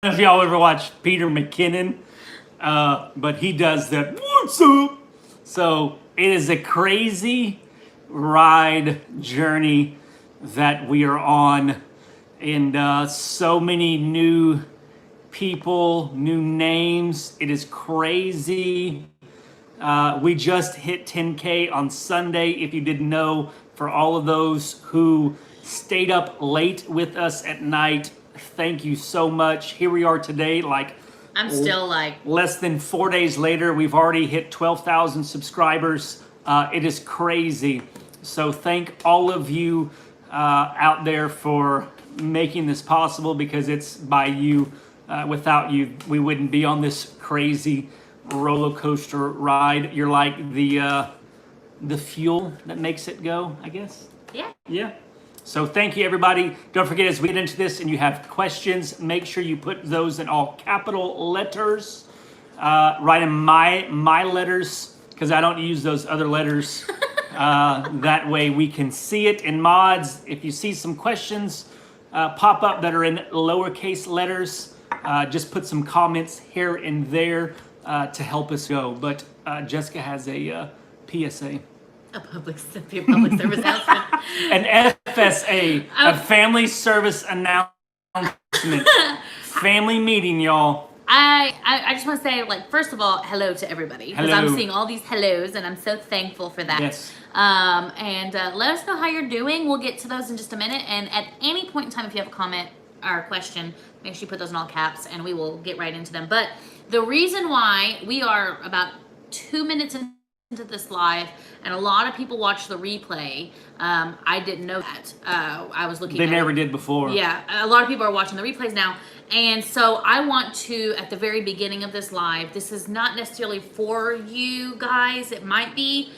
if y'all ever watch Peter McKinnon, but he does that. What's up? So it is a crazy ride journey that we are on, and so many new people, new names. It is crazy. We just hit 10K on Sunday. If you didn't know, for all of those who stayed up late with us at night, thank you so much. Here we are today, I'm still like less than 4 days later. We've already hit 12,000 subscribers. It is crazy. So thank all of you out there for making this possible, because it's by you. Without you, we wouldn't be on this crazy roller coaster ride. You're like the fuel that makes it go, I guess. Yeah. So thank you, everybody. Don't forget, as we get into this and you have questions, make sure you put those in all capital letters. Write in my letters, because I don't use those other letters. That way we can see it. In mods, if you see some questions pop up that are in lowercase letters, just put some comments here and there to help us go. But Jessica has a PSA. a public service announcement. An FSA, a family service announcement. Family meeting, y'all. I just want to say, like, first of all, hello to everybody, because I'm seeing all these hellos, and I'm so thankful for that. Yes. And let us know how you're doing. We'll get to those in just a minute. And at any point in time, if you have a comment or a question, make sure you put those in all caps, and we will get right into them. But the reason why we are about 2 minutes into this live, and a lot of people watch the replay. I didn't know that. I was looking. They never did before. Yeah, a lot of people are watching the replays now, and so I want to, at the very beginning of this live, this is not necessarily for you guys. It might be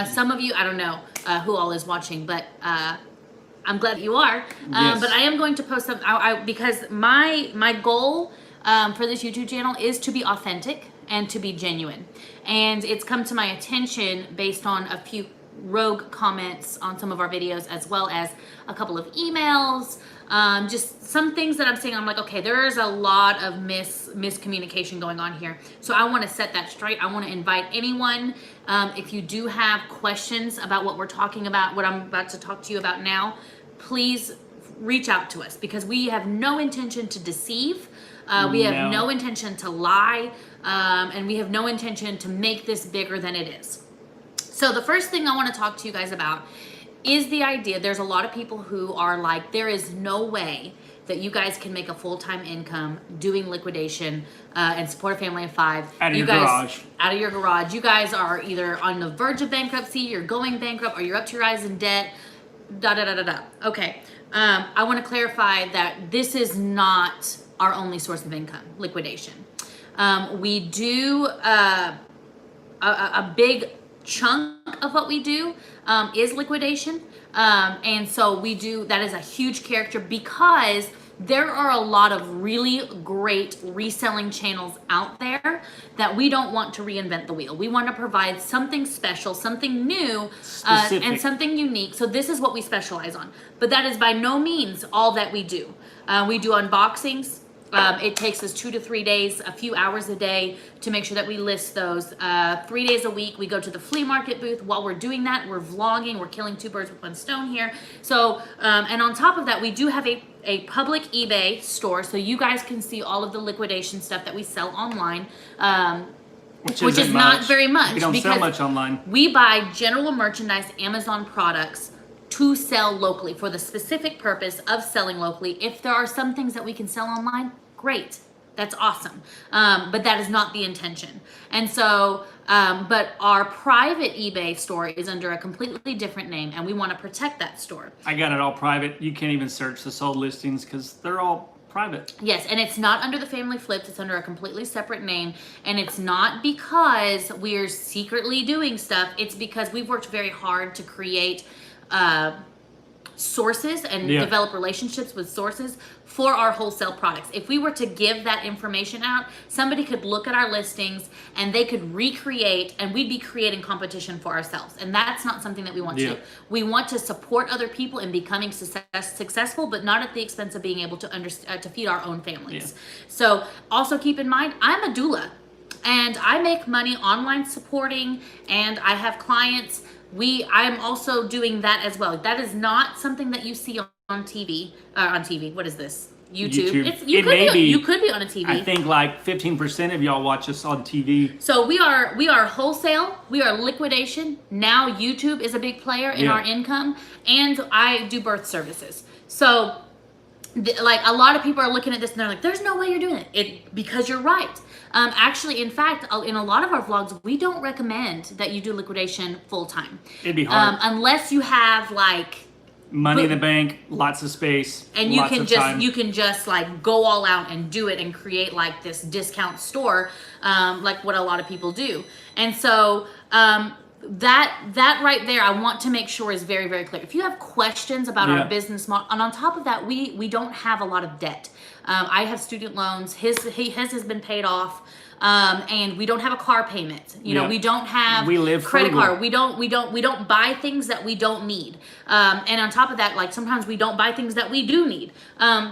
some of you. I don't know who all is watching, but I'm glad you are. Yes. But I am going to post some because my goal for this YouTube channel is to be authentic and to be genuine. And it's come to my attention based on a few rogue comments on some of our videos, as well as a couple of emails, just some things that I'm seeing. I'm like, okay, there's a lot of miscommunication going on here. So I want to set that straight. I want to invite anyone, if you do have questions about what we're talking about, what I'm about to talk to you about now, please reach out to us, because we have no intention to deceive. We have no intention to lie, and we have no intention to make this bigger than it is. So the first thing I want to talk to you guys about is the idea. There's a lot of people who are like, there is no way that you guys can make a full-time income doing liquidation and support a family of 5. Out of your garage. Out of your garage. You guys are either on the verge of bankruptcy, you're going bankrupt, or you're up to your eyes in debt. Okay. I want to clarify that this is not our only source of income, liquidation. We do a big chunk of what we do is liquidation, and so we do, that is a huge character, because there are a lot of really great reselling channels out there that we don't want to reinvent the wheel. We want to provide something special, something new, and something unique. So this is what we specialize on. But that is by no means all that we do. We do unboxings. It takes us 2 to 3 days, a few hours a day, to make sure that we list those. 3 days a week, we go to the flea market booth. While we're doing that, we're vlogging. We're killing 2 birds with 1 stone here. So, and on top of that, we do have a public eBay store, so you guys can see all of the liquidation stuff that we sell online. Which is not very much. We don't sell much online. We buy general merchandise, Amazon products, to sell locally for the specific purpose of selling locally. If there are some things that we can sell online, great. That's awesome. But that is not the intention. And so, but our private eBay store is under a completely different name, and we want to protect that store. I got it all private. You can't even search the sold listings because they're all private. Yes, and it's not under the Family Flips. It's under a completely separate name, and it's not because we're secretly doing stuff. It's because we've worked very hard to create sources and Yeah. develop relationships with sources for our wholesale products. If we were to give that information out, somebody could look at our listings and they could recreate, and we'd be creating competition for ourselves. And that's not something that we want to do. We want to support other people in becoming successful, but not at the expense of being able to to feed our own families. So also keep in mind, I'm a doula and I make money online supporting, and I have clients. I'm also doing that as well. That is not something that you see on TV. On TV, what is this? YouTube. You could be on a TV. I think like 15% of y'all watch us on TV. So we are wholesale. We are liquidation. Now YouTube is a big player in our income, and I do birth services. So like a lot of people are looking at this and they're like, "There's no way you're doing it." Because you're right. Actually, in fact, in a lot of our vlogs, we don't recommend that you do liquidation full time. It'd be hard unless you have like money in the bank, lots of space, and you can just like go all out and do it and create like this discount store, like what a lot of people do. And so that right there, I want to make sure is very, very clear. If you have questions about our business model, and on top of that, we don't have a lot of debt. I have student loans. His has been paid off. And we don't have a car payment. You know, we don't have credit card. We don't buy things that we don't need. And on top of that, like sometimes we don't buy things that we do need.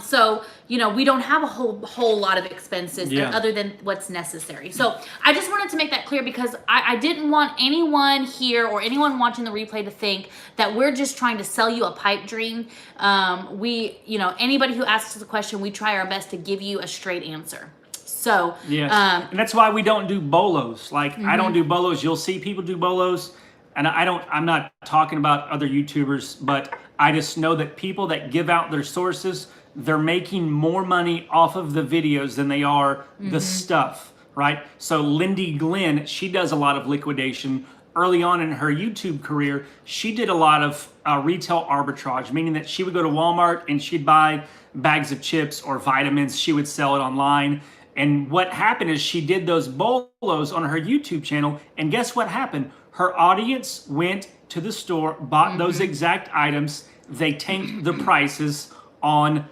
So, you know, we don't have a whole lot of expenses other than what's necessary. So I just wanted to make that clear because I didn't want anyone here or anyone watching the replay to think that we're just trying to sell you a pipe dream. You know, anybody who asks us a question, we try our best to give you a straight answer. So and that's why we don't do bolos. Like I don't do bolos. You'll see people do bolos, and I'm not talking about other YouTubers, but I just know that people that give out their sources, they're making more money off of the videos than they are the stuff, right? So Lindy Glenn, she does a lot of liquidation. Early on in her YouTube career, she did a lot of retail arbitrage, meaning that she would go to Walmart and she'd buy bags of chips or vitamins. She would sell it online. And what happened is she did those bolos on her YouTube channel, and guess what happened? Her audience went to the store, bought those exact items. They tanked the prices on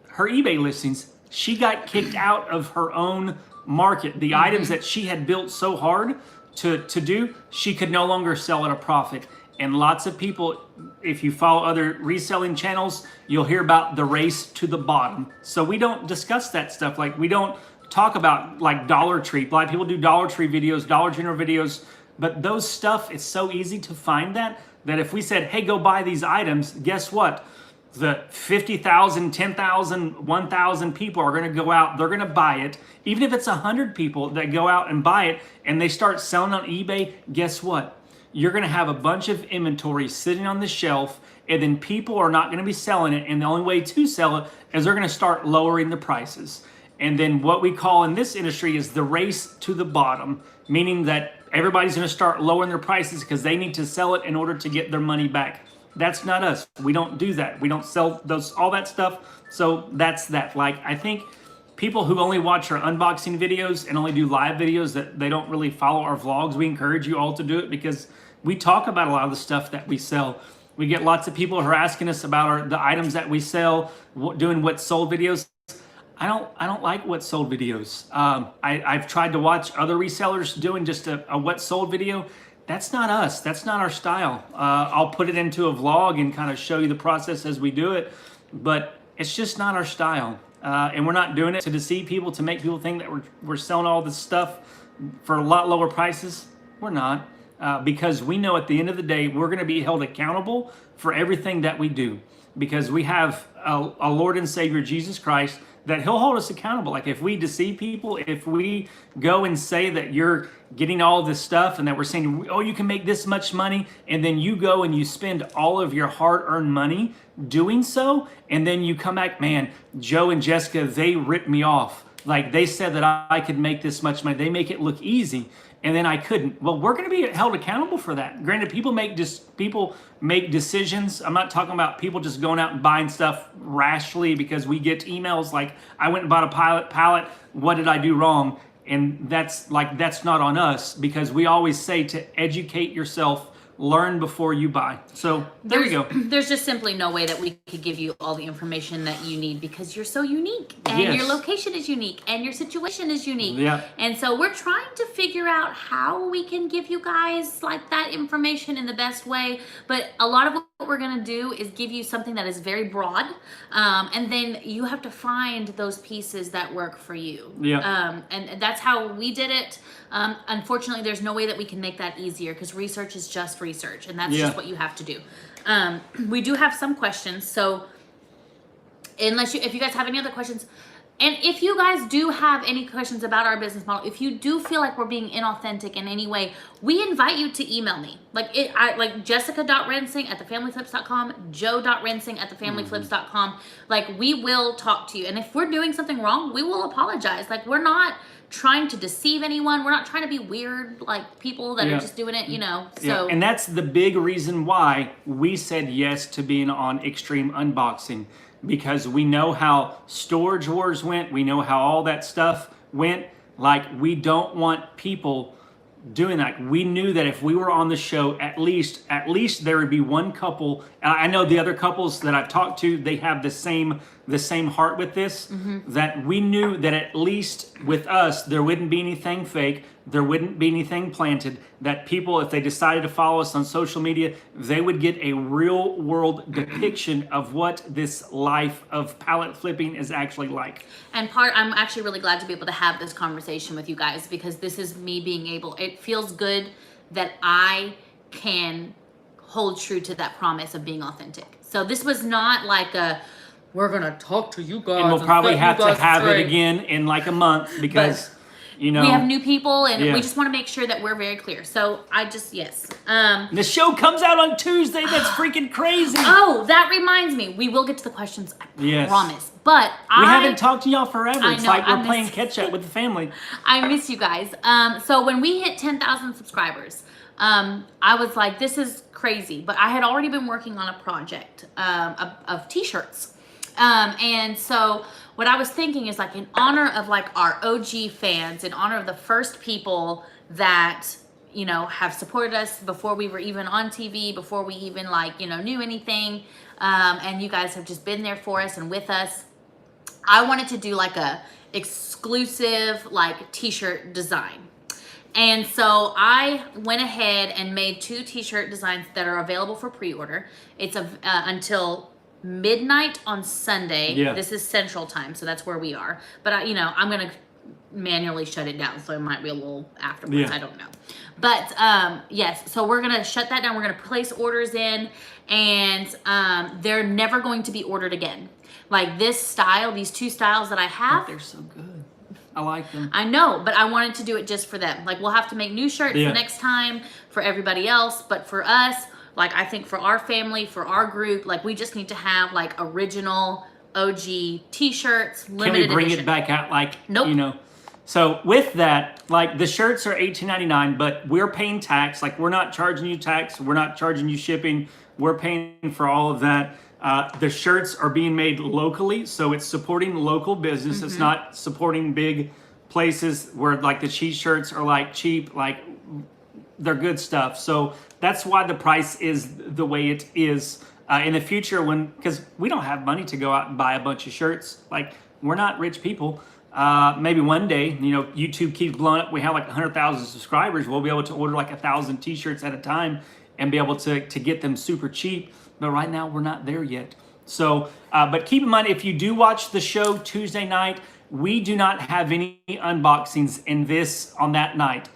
her eBay listings. She got kicked out of her own market. The items that she had built so hard to do, she could no longer sell at a profit. And lots of people, if you follow other reselling channels, you'll hear about the race to the bottom. So we don't discuss that stuff. Like we don't talk about like Dollar Tree. A lot of people do Dollar Tree videos, Dollar General videos, but those stuff, it's so easy to find that if we said, hey, go buy these items, guess what? The 50,000, 10,000, 1,000 people are going to go out, they're going to buy it. Even if it's 100 people that go out and buy it and they start selling on eBay, guess what? You're going to have a bunch of inventory sitting on the shelf, and then people are not going to be selling it, and the only way to sell it is they're going to start lowering the prices. And then what we call in this industry is the race to the bottom, meaning that everybody's going to start lowering their prices because they need to sell it in order to get their money back. That's not us. We don't do that. We don't sell all that stuff. So that's that. Like, I think people who only watch our unboxing videos and only do live videos, that they don't really follow our vlogs, we encourage you all to do it because we talk about a lot of the stuff that we sell. We get lots of people who are asking us about the items that we sell, doing what's sold videos. I don't like what's sold videos. I've tried to watch other resellers doing just a what's sold video. That's not us. That's not our style. I'll put it into a vlog and kind of show you the process as we do it, but it's just not our style. And we're not doing it to deceive people, to make people think that we're selling all this stuff for a lot lower prices. We're not, because we know at the end of the day, we're going to be held accountable for everything that we do, because we have a Lord and Savior, Jesus Christ, that he'll hold us accountable. Like if we deceive people, if we go and say that you're getting all this stuff and that we're saying, oh, you can make this much money, and then you go and you spend all of your hard-earned money doing so, and then you come back, man, Joe and Jessica, they ripped me off. Like they said that I could make this much money. They make it look easy, and then I couldn't. Well, we're going to be held accountable for that. Granted, people make decisions. I'm not talking about people just going out and buying stuff rashly because we get emails like, I went and bought a pallet. What did I do wrong? And that's not on us, because we always say to educate yourself learn before you buy. So there you go. There's just simply no way that we could give you all the information that you need because you're so unique and Yes. your location is unique and your situation is unique. Yeah. And so we're trying to figure out how we can give you guys like that information in the best way. But a lot of what we're going to do is give you something that is very broad. And then you have to find those pieces that work for you. Yeah. And that's how we did it. Unfortunately, there's no way that we can make that easier because research is just research, and that's Yeah. just what you have to do. We do have some questions, so if you guys have any other questions, and if you guys do have any questions about our business model, if you do feel like we're being inauthentic in any way, we invite you to email me. Like jessica.rensing@thefamilyflips.com, joe.rensing@thefamilyflips.com. Like, we will talk to you. And if we're doing something wrong, we will apologize. Like, we're not trying to deceive anyone. We're not trying to be weird, like people that are just doing it, you know. So Yeah. And that's the big reason why we said yes to being on Extreme Unboxing, because we know how Storage Wars went. We know how all that stuff went. Like, we don't want people doing that. We knew that if we were on the show, at least there would be one couple. I know the other couples that I've talked to, they have the same heart with this. That we knew that at least with us, there wouldn't be anything fake. There wouldn't be anything planted. That people, if they decided to follow us on social media, they would get a real world depiction of what this life of pallet flipping is actually like. And I'm actually really glad to be able to have this conversation with you guys, because this is me being able, it feels good that I can hold true to that promise of being authentic. So this was not like we're going to talk to you guys. And we'll probably have to have straight. it again in like a month because, you know. We have new people, and Yeah. we just want to make sure that we're very clear. So yes. The show comes out on Tuesday. That's freaking crazy. Oh, that reminds me. We will get to the questions, I Yes. promise. But We haven't talked to y'all forever. I It's know, like I we're playing miss- catch up with the family. I miss you guys. So when we hit 10,000 subscribers, I was like, this is crazy. But I had already been working on a project of t-shirts. And so what I was thinking is, like, in honor of like our OG fans, in honor of the first people that, you know, have supported us before we were even on TV, before we even knew anything. And you guys have just been there for us and with us. I wanted to do like a exclusive like t-shirt design. And so I went ahead and made 2 t-shirt designs that are available for pre-order. It's until midnight on Sunday. Yeah. This is Central Time, so that's where we are. But I'm gonna manually shut it down, so it might be a little afterwards. Yeah. I don't know. But yes, so we're gonna shut that down. We're gonna place orders in, and they're never going to be ordered again. Like this style, these 2 styles that I have. They're so good. I like them. I know, but I wanted to do it just for them. Like, we'll have to make new shirts Yeah. the next time for everybody else, but for us, like, I think for our family, for our group, like, we just need to have like original OG t-shirts, Can limited we bring edition. it back out like, Nope. you know? So with that, like, the shirts are $18.99, but we're paying tax. Like, we're not charging you tax. We're not charging you shipping. We're paying for all of that. The shirts are being made locally, so it's supporting local business. It's not supporting big places where like the cheap shirts are like cheap, like they're good stuff. So that's why the price is the way it is. In the future, because we don't have money to go out and buy a bunch of shirts. Like, we're not rich people. Maybe one day, you know, YouTube keeps blowing up. We have like 100,000 subscribers. We'll be able to order like 1,000 t-shirts at a time and be able to get them super cheap. But right now, we're not there yet. So, but keep in mind, if you do watch the show Tuesday night, we do not have any unboxings on that night.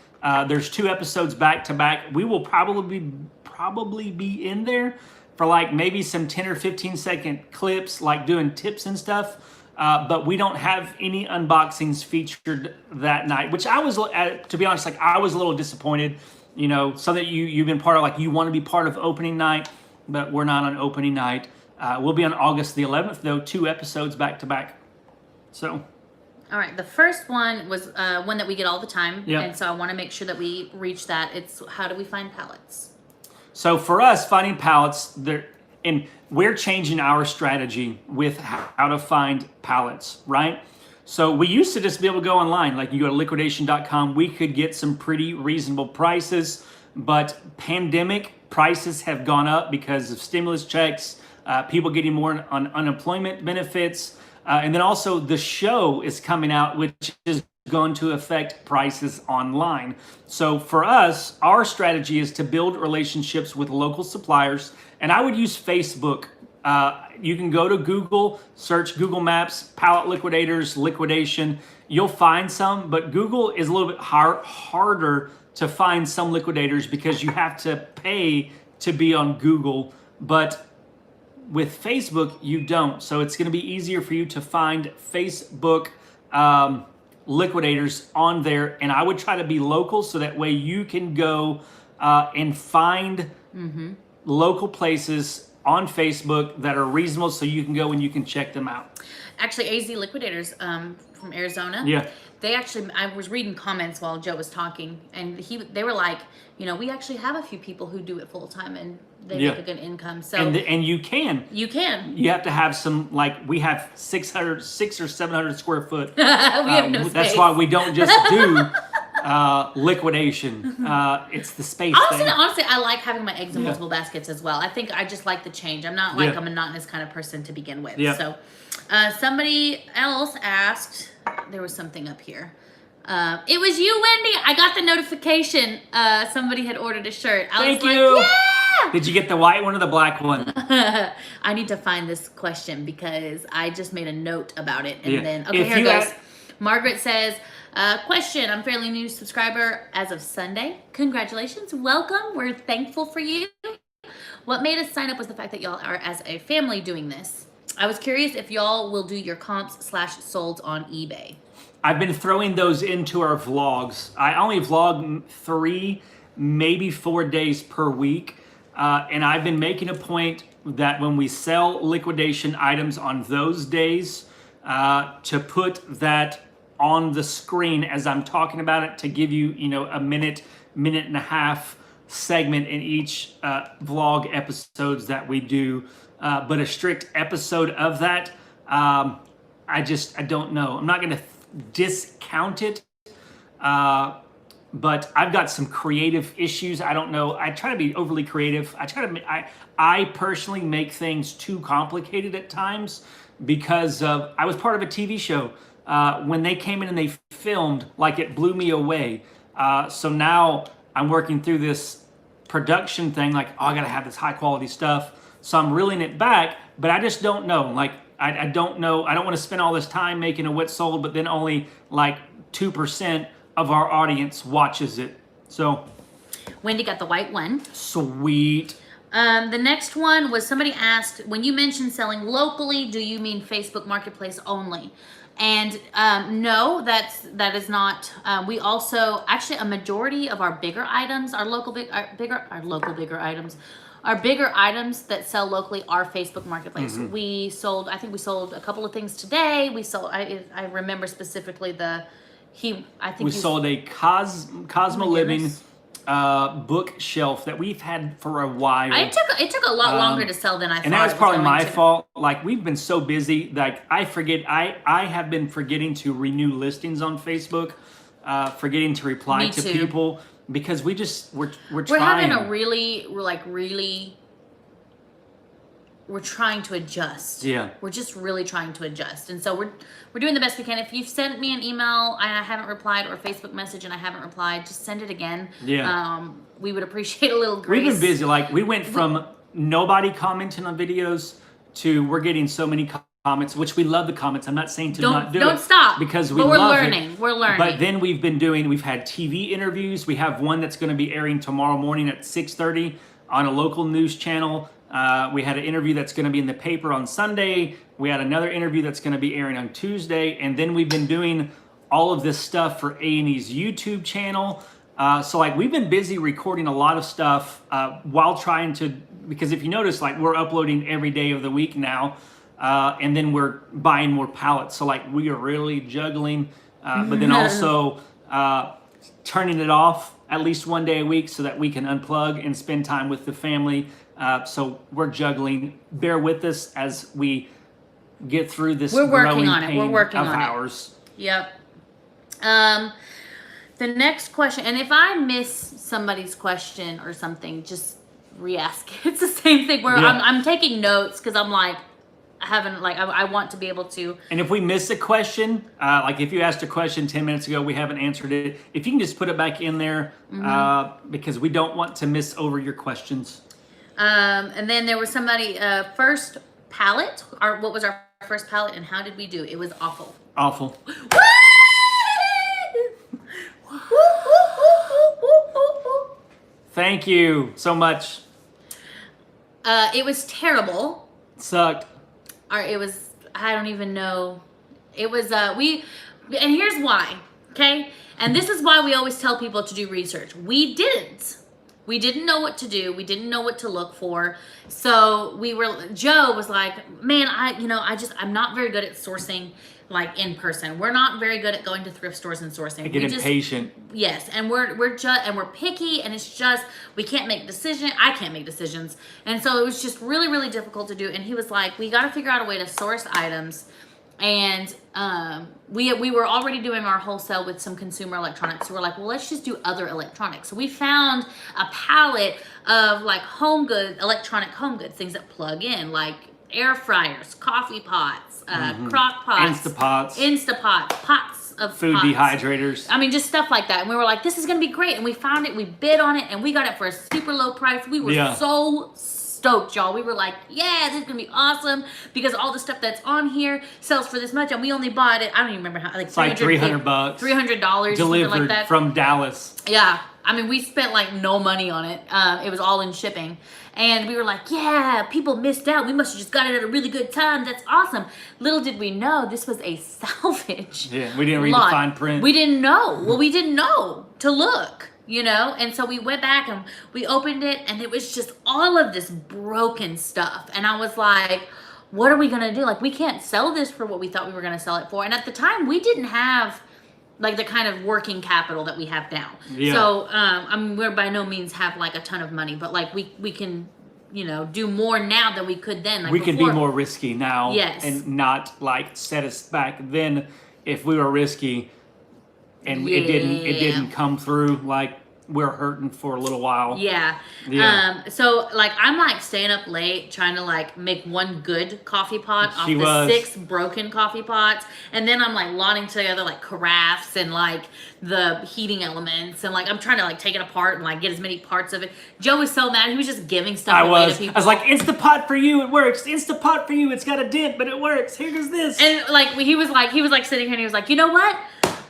There's 2 episodes back to back. We will probably be in there for like maybe some 10 or 15 second clips, like doing tips and stuff. But we don't have any unboxings featured that night, which I was, to be honest, like, I was a little disappointed. You know, something you've been part of, like, you want to be part of opening night, but we're not on opening night. We'll be on August the 11th, though, 2 episodes back to back. So. All right, the first one was one that we get all the time. Yeah. And so I want to make sure that we reach that. It's, how do we find pallets? So for us, finding pallets, and we're changing our strategy with how to find pallets, right? So we used to just be able to go online. Like, you go to liquidation.com, we could get some pretty reasonable prices, but pandemic prices have gone up because of stimulus checks, people getting more on unemployment benefits, and then also the show is coming out, which is going to affect prices online. So for us, our strategy is to build relationships with local suppliers, and I would use Facebook. You can go to Google, search Google Maps, Pallet Liquidators, Liquidation. You'll find some, but Google is a little bit harder to find some liquidators because you have to pay to be on Google. But with Facebook, you don't. So it's going to be easier for you to find Facebook liquidators on there. And I would try to be local so that way you can go and find local places on Facebook that are reasonable, so you can go and you can check them out. Actually, AZ Liquidators from Arizona. Yeah. They actually, I was reading comments while Joe was talking, and they were like, we actually have a few people who do it full time, and they make a good income. So and you can. You have to have some, like, we have 600 or 700 square foot. we have no space. That's why we don't just do liquidation. It's the space thing. Honestly, I like having my eggs in multiple baskets as well. I think I just like the change. I'm not like a monotonous kind of person to begin with. So somebody else asked, there was something up here. It was you, Wendy. I got the notification. Somebody had ordered a shirt. Thank you. Like, yeah! Did you get the white one or the black one? I need to find this question because I just made a note about it. And then, okay, here it goes. Margaret says, question, I'm fairly new subscriber as of Sunday. Congratulations, welcome. We're thankful for you. What made us sign up was the fact that y'all are as a family doing this. I was curious if y'all will do your comps/solds on eBay. I've been throwing those into our vlogs. I only vlog 3, maybe 4 days per week. And I've been making a point that when we sell liquidation items on those days, to put that on the screen as I'm talking about it, to give you, a minute and a half segment in each vlog episodes that we do. But a strict episode of that, I don't know. I'm not going to discount it, but I've got some creative issues. I don't know. I try to be overly creative. I personally make things too complicated at times because I was part of a TV show. When they came in and they filmed, like, it blew me away. So now I'm working through this production thing, like, I gotta have this high quality stuff. So I'm reeling it back, but I just don't know. Like, I don't know. I don't want to spend all this time making a what sold, but then only like 2% of our audience watches it. So Wendy got the white one. Sweet. The next one was, somebody asked, when you mention selling locally, do you mean Facebook Marketplace only? And no, that is not. We also, actually, a majority of our bigger items, our bigger items that sell locally are Facebook Marketplace. We sold, I think we sold a couple of things today. We sold, I remember specifically we sold a Cosmo Living bookshelf that we've had for a while. It took a lot longer to sell than I thought. And that was probably my fault. Like, we've been so busy. Like, I have been forgetting to renew listings on Facebook, forgetting to reply to people. Because we're trying. We're trying to adjust. Yeah. We're just really trying to adjust. And so we're doing the best we can. If you've sent me an email and I haven't replied, or a Facebook message and I haven't replied, just send it again. Yeah. We would appreciate a little grace. We've been busy. Like, we went from nobody commenting on videos to we're getting so many comments, which we love the comments. I'm not saying to not do it. Don't stop. Because we're learning. We're learning. But then we've had TV interviews. We have one that's going to be airing tomorrow morning at 6:30 on a local news channel. We had an interview that's going to be in the paper on Sunday. We had another interview that's going to be airing on Tuesday. And then we've been doing all of this stuff for A&E's YouTube channel. So, like, we've been busy recording a lot of stuff while trying to, because if you notice, like, we're uploading every day of the week now. And then we're buying more pallets. So, like, we are really juggling, but then also turning it off at least one day a week so that we can unplug and spend time with the family. So we're juggling. Bear with us as we get through this growing pain of ours. Yep. The next question, and if I miss somebody's question or something, just re-ask. It's the same thing where Yeah. I'm taking notes because I'm like, I want to be able to. And if we miss a question, like if you asked a question 10 minutes ago, we haven't answered it, if you can just put it back in there, because we don't want to miss over your questions. And then there was somebody, first pallet, what was our first pallet and how did we do? It was awful. Awful. Thank you so much. It was terrible. Sucked. It was, I don't even know. It was, and here's why, okay? And this is why we always tell people to do research. We didn't. We didn't know what to do. We didn't know what to look for. So Joe was like, man, I'm not very good at sourcing like in person. We're not very good at going to thrift stores and sourcing. I get impatient. Yes, and we're picky, and it's just we can't make decisions. I can't make decisions, and so it was just really, really difficult to do. And he was like, we got to figure out a way to source items. And we were already doing our wholesale with some consumer electronics. So we're like, well, let's just do other electronics. So we found a palette of like electronic home goods, things that plug in, like air fryers, coffee pots, crock pots, Instapots, pots of food pots. dehydrators. I mean, just stuff like that. And we were like, this is going to be great. And we found it, we bid on it, and we got it for a super low price. We were so stoked, y'all. We were like, yeah, this is gonna be awesome because all the stuff that's on here sells for this much, and we only bought it, I don't even remember how, like $300, $300, delivered like that from Dallas. Yeah, I mean, we spent like no money on it. It was all in shipping, and we were like, yeah, people missed out. We must have just got it at a really good time. That's awesome. Little did we know this was a salvage. Yeah, we didn't read the fine print. We didn't know. Well, we didn't know to look. And so we went back and we opened it, and it was just all of this broken stuff. And I was like, what are we going to do? Like, we can't sell this for what we thought we were going to sell it for. And at the time, we didn't have like the kind of working capital that we have now. Yeah. So, I mean, we're by no means have like a ton of money, but like we can, do more now than we could then. Like we can be more risky now. Yes. And not like set us back then if we were risky and it didn't come through, like we're hurting for a little while. Yeah. So like I'm like staying up late trying to like make one good coffee pot off the 6 broken coffee pots, and then I'm like lotting together like carafes and like the heating elements, and like I'm trying to like take it apart and like get as many parts of it. Joe was so mad, he was just giving stuff away to people. I was like, Instapot for you, it works. Instapot for you, it's got a dent, but it works. Here goes this. And like he was like sitting here and he was like, you know what?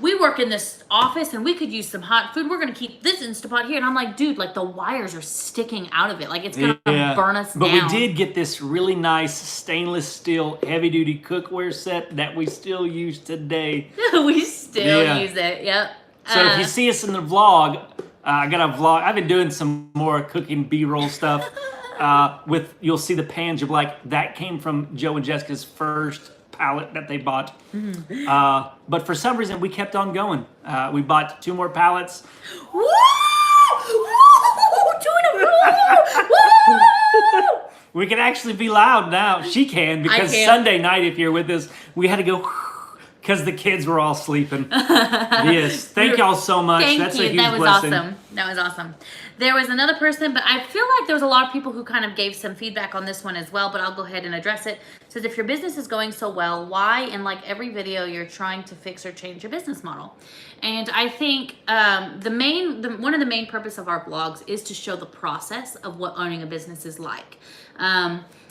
We work in this office and we could use some hot food. We're going to keep this Instapot here. And I'm like, dude, like the wires are sticking out of it. Like it's going to burn us down. But we did get this really nice stainless steel heavy duty cookware set that we still use today. We still use it. Yep. So if you see us in the vlog, I got a vlog. I've been doing some more cooking B-roll stuff. You'll see the pans. You're like, that came from Joe and Jessica's first pallet that they bought. Mm-hmm. But for some reason, we kept on going. We bought 2 more pallets. Woo! Woo! 2 in a row! Woo! We can actually be loud now. She can, because Sunday night, if you're with us, we had to go because the kids were all sleeping. Yes. Thank y'all so much. That's a huge blessing. Awesome. That was awesome. There was another person, but I feel like there was a lot of people who kind of gave some feedback on this one as well, but I'll go ahead and address it. It says, if your business is going so well, why in like every video you're trying to fix or change your business model? And I think one of the main purpose of our blogs is to show the process of what owning a business is like.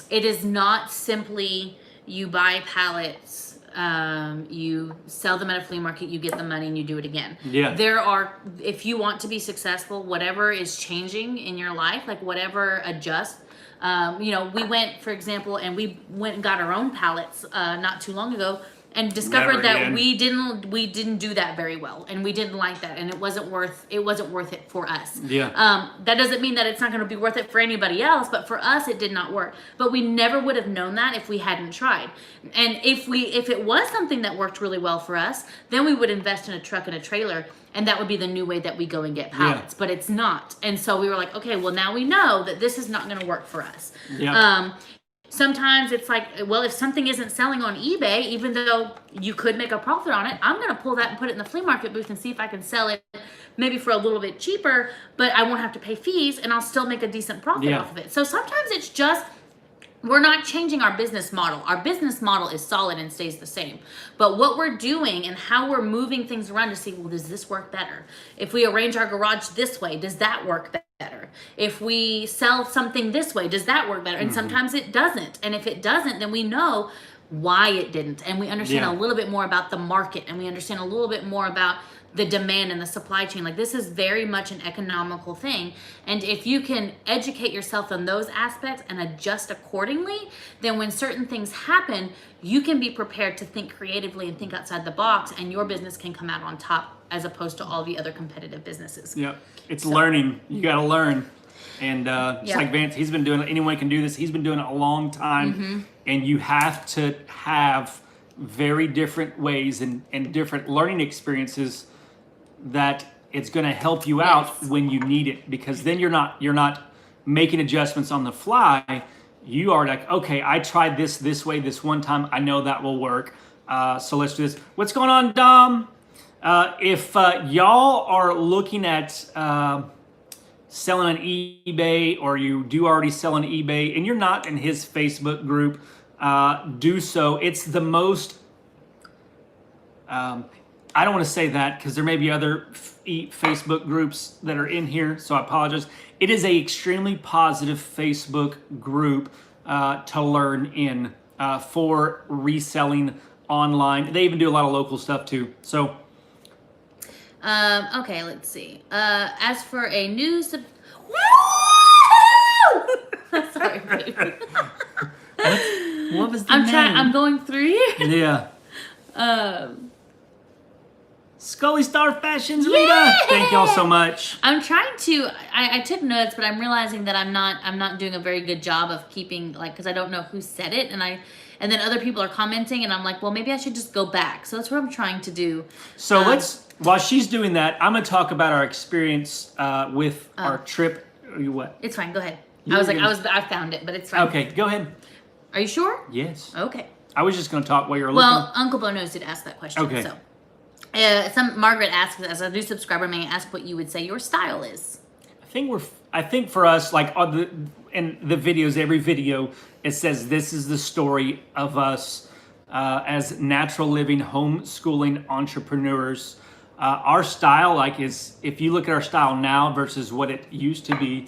It is not simply you buy pallets, you sell them at a flea market, you get the money, and you do it again. Yeah. If you want to be successful, whatever is changing in your life, like whatever adjusts. We went, for example, and we went and got our own pallets not too long ago, and discovered that we didn't do that very well, and we didn't like that, and it wasn't worth it for us. Yeah. That doesn't mean that it's not going to be worth it for anybody else, but for us it did not work. But we never would have known that if we hadn't tried. And if it was something that worked really well for us, then we would invest in a truck and a trailer, and that would be the new way that we go and get pallets. But it's not. And so we were like, okay, well now we know that this is not going to work for us. Yeah. sometimes it's like, well, if something isn't selling on eBay, even though you could make a profit on it, I'm going to pull that and put it in the flea market booth and see if I can sell it maybe for a little bit cheaper, but I won't have to pay fees and I'll still make a decent profit off of it. So sometimes it's just, we're not changing our business model. Our business model is solid and stays the same. But what we're doing and how we're moving things around to see, well, does this work better? If we arrange our garage this way, does that work better? If we sell something this way, does that work better? And sometimes it doesn't. And if it doesn't, then we know why it didn't. And we understand a little bit more about the market, and we understand a little bit more about the demand and the supply chain. Like, this is very much an economical thing. And if you can educate yourself on those aspects and adjust accordingly, then when certain things happen, you can be prepared to think creatively and think outside the box, and your business can come out on top as opposed to all the other competitive businesses. Yeah, it's learning. You got to learn. And just like Vance, he's been doing it. Anyone can do this. He's been doing it a long time. And you have to have very different ways and different learning experiences that it's going to help you out when you need it, because then you're not making adjustments on the fly. You are like, okay, I tried this way this one time. I know that will work. So let's do this. What's going on, Dom? If y'all are looking at selling on eBay, or you do already sell on eBay and you're not in his Facebook group, do so. It's the most, I don't want to say that because there may be other Facebook groups that are in here, so I apologize. It is a extremely positive Facebook group to learn in for reselling online. They even do a lot of local stuff too. So, okay, let's see. As for a new sorry, baby. What was the name? I'm going through here. Yeah. Scully Star Fashions, Rita. Thank y'all so much. I'm trying to. I took notes, but I'm realizing that I'm not doing a very good job of keeping, like, because I don't know who said it, and then other people are commenting, and I'm like, well, maybe I should just go back. So that's what I'm trying to do. So while she's doing that, I'm gonna talk about our experience with our trip. What? It's fine. Go ahead. I found it, but it's fine. Okay, go ahead. Are you sure? Yes. Okay. I was just gonna talk while you were Well, looking. Uncle Bo knows did ask that question. Okay. So. Margaret asks, as a new subscriber, may I ask what you would say your style is? I think for us, like in the videos, every video, it says this is the story of us as natural living, homeschooling entrepreneurs. Our style, like, is, if you look at our style now versus what it used to be,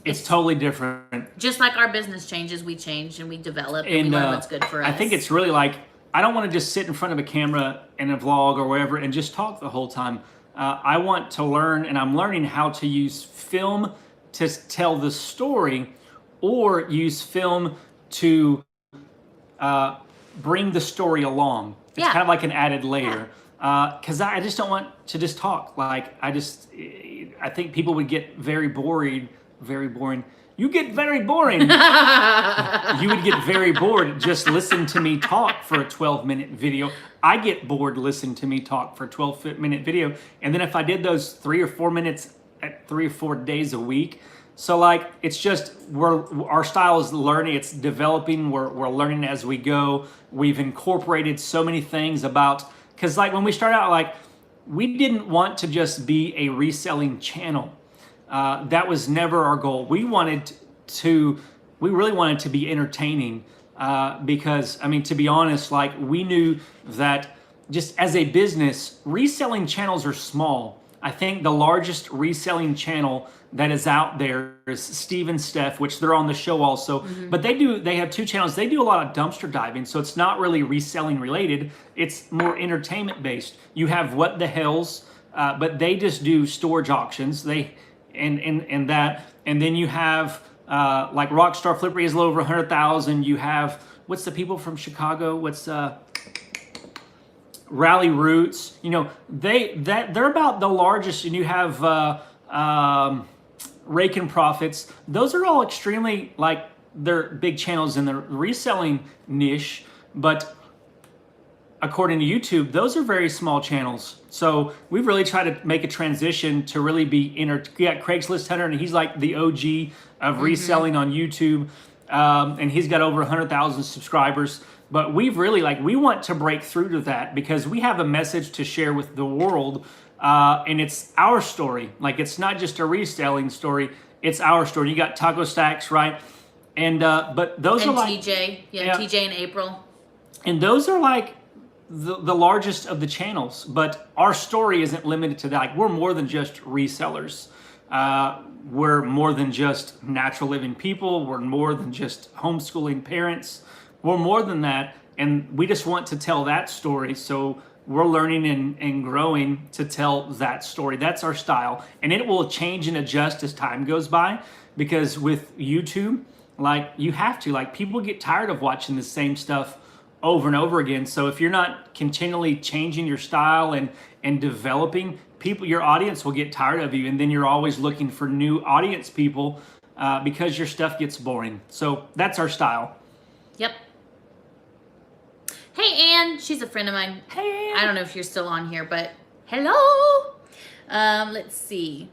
it's totally different. Just like our business changes, we change and we develop and we learn what's good for us. I think it's really like, I don't want to just sit in front of a camera in a vlog or wherever and just talk the whole time. I want to learn, and I'm learning how to use film to tell the story, or use film to bring the story along. It's kind of like an added layer. Because I just don't want to just talk. Like, I think people would get very boring. You get very boring. You would get very bored. Just listen to me talk for a 12-minute video. I get bored listening to me talk for a 12-minute video. And then if I did those 3 or 4 minutes at 3 or 4 days a week. So, like, it's just, our style is learning. It's developing. We're learning as we go. We've incorporated so many things about, because, like, when we started out, like, we didn't want to just be a reselling channel. That was never our goal. We really wanted to be entertaining because, I mean, to be honest, like, we knew that just as a business, reselling channels are small. I think the largest reselling channel that is out there is Steve and Steph, which they're on the show also. But they have 2 channels. They do a lot of dumpster diving, so it's not really reselling related. It's more entertainment based. You have What the Hells, but they just do storage auctions. And that, and then you have like Rockstar Flippery is a little over 100,000. You have, what's the people from Chicago? What's Rally Roots? You know, they're about the largest. And you have Rake and Profits. Those are all extremely, like, they're big channels in the reselling niche, but according to YouTube, those are very small channels. So we've really tried to make a transition to really be Craigslist Hunter, and he's like the OG of reselling on YouTube. and he's got over 100,000 subscribers. But we've really we want to break through to that because we have a message to share with the world, and it's our story. Like, it's not just a reselling story; it's our story. You got Taco Stacks, right? And but those are like TJ, TJ and April, and those are like the largest of the channels. But our story isn't limited to that. Like, we're more than just resellers. We're more than just natural living people. We're more than just homeschooling parents. We're more than that, and we just want to tell that story. So we're learning and growing to tell that story. That's our style, and it will change and adjust as time goes by. Because with YouTube, you have to, people get tired of watching the same stuff over and over again. So if you're not continually changing your style and developing, your audience will get tired of you, and then you're always looking for new audience people because your stuff gets boring. So that's our style. Yep. Hey, Ann. She's a friend of mine. Hey, Ann. I don't know if you're still on here, but hello. Let's see.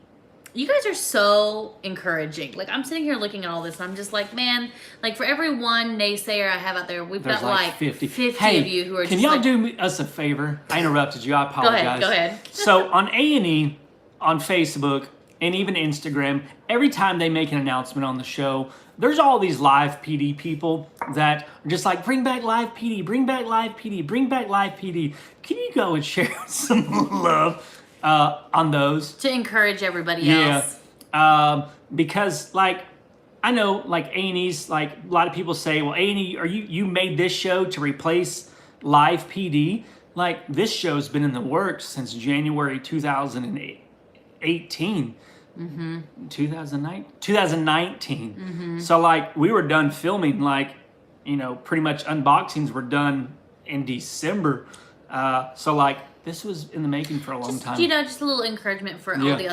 You guys are so encouraging. I'm sitting here looking at all this, and I'm just like, man, for every one naysayer I have out there, we've got 50 of you who are just can y'all do us a favor? I interrupted you. I apologize. Go ahead. So on A&E, on Facebook, and even Instagram, every time they make an announcement on the show, there's all these live PD people that are just like, bring back live PD, bring back live PD, bring back live PD. Can you go and share some love on those? To encourage everybody else. Because I know A&E's, a lot of people say, well, A&E, you made this show to replace live PD? This show's been in the works since January 2018. 2019. So we were done filming, pretty much unboxings were done in December. So this was in the making for a long time. Just a little encouragement for all the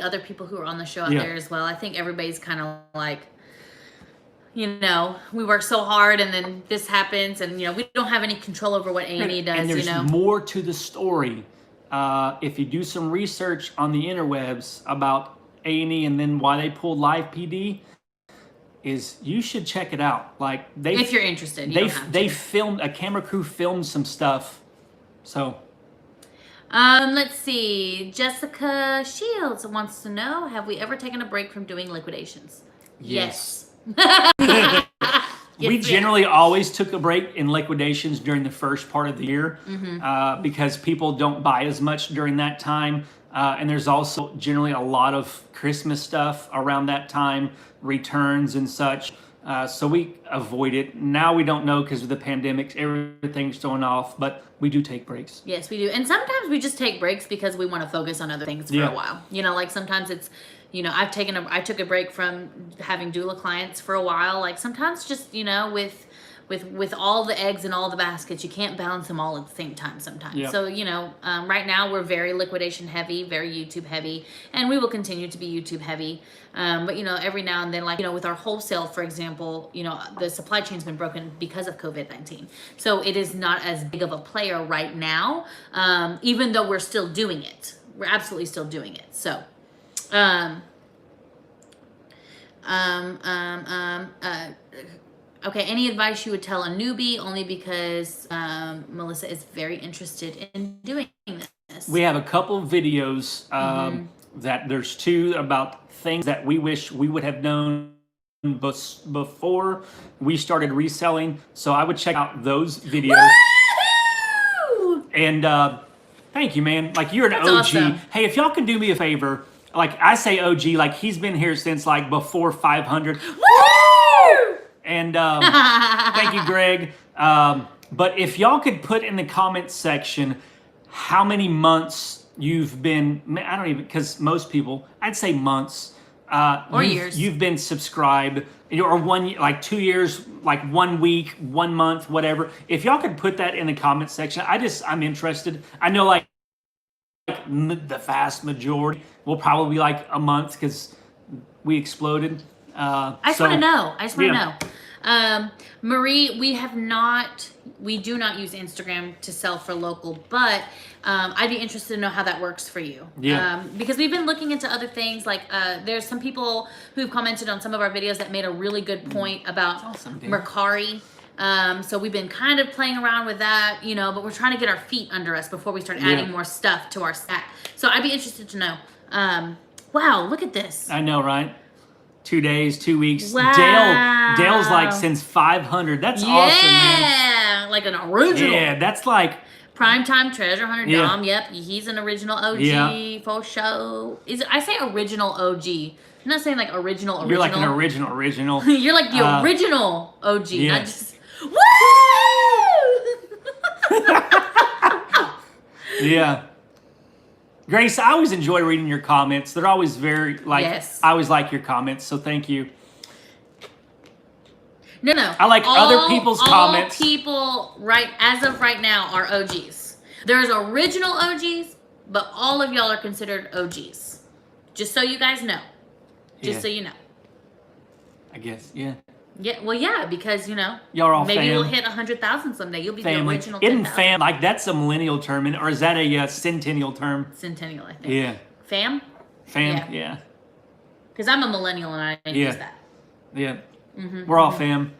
other people who are on the show out there as well. I think everybody's kind of we work so hard, and then this happens, and we don't have any control over what A&E does. And there's more to the story. If you do some research on the interwebs about A&E and then why they pulled live PD, you should check it out. If you're interested, they filmed, a camera crew filmed some stuff. So let's see. Jessica Shields wants to know, have we ever taken a break from doing liquidations? Yes. We generally always took a break in liquidations during the first part of the year because people don't buy as much during that time. And there's also generally a lot of Christmas stuff around that time, returns and such. So we avoid it. Now we don't know because of the pandemic, everything's going off, but we do take breaks. Yes, we do. And sometimes we just take breaks because we want to focus on other things for a while. Sometimes it's, I took a break from having doula clients for a while. Sometimes just, with all the eggs in all the baskets, you can't balance them all at the same time sometimes. Yep. So, right now we're very liquidation heavy, very YouTube heavy, and we will continue to be YouTube heavy. But, every now and then, with our wholesale, for example, the supply chain's been broken because of COVID-19. So it is not as big of a player right now, even though we're still doing it. We're absolutely still doing it. So, okay, any advice you would tell a newbie, only because Melissa is very interested in doing this? We have a couple of videos that there's two about things that we wish we would have known before we started reselling. So I would check out those videos. Woo! And thank you, man. You're an OG. Awesome. Hey, if y'all could do me a favor, I say OG, he's been here since before 500. Woo! And thank you, Greg. But if y'all could put in the comments section how many months you've been, I don't even, because most people, I'd say months. Or years. You've been subscribed, or 1 year, 2 years, 1 week, 1 month, whatever. If y'all could put that in the comments section, I'm interested. I know the vast majority will probably be a month because we exploded. I just want to know. Marie, we do not use Instagram to sell for local, but I'd be interested to know how that works for you. Yeah. Because we've been looking into other things. Like there's some people who've commented on some of our videos that made a really good point about awesome, Mercari. So we've been kind of playing around with that, you know, but we're trying to get our feet under us before we start adding more stuff to our stack. So I'd be interested to know. Wow, look at this. I know, right? 2 days, 2 weeks. Wow. Dale's like since 500. That's awesome, man. Yeah, like an original. Yeah, that's like Primetime Treasure Hunter Dom. Yep, he's an original OG for show. I say original OG. I'm not saying like original. You're like an original. You're like the original OG, not just. Woo! Yeah. Grace, I always enjoy reading your comments. They're always very, like, I always like your comments, so thank you. No. I like other people's comments. All people, as of right now, are OGs. There's original OGs, but all of y'all are considered OGs. Just so you guys know. Just so you know. I guess, yeah. Yeah, well, yeah, because, you know, y'all are all maybe fam. you'll hit 100,000 someday. You'll be family. the original. Isn't fam, like, that's a millennial term, or is that a centennial term? Centennial, I think. Yeah. Fam, yeah. Because I'm a millennial and I didn't use that. Yeah. We're all fam.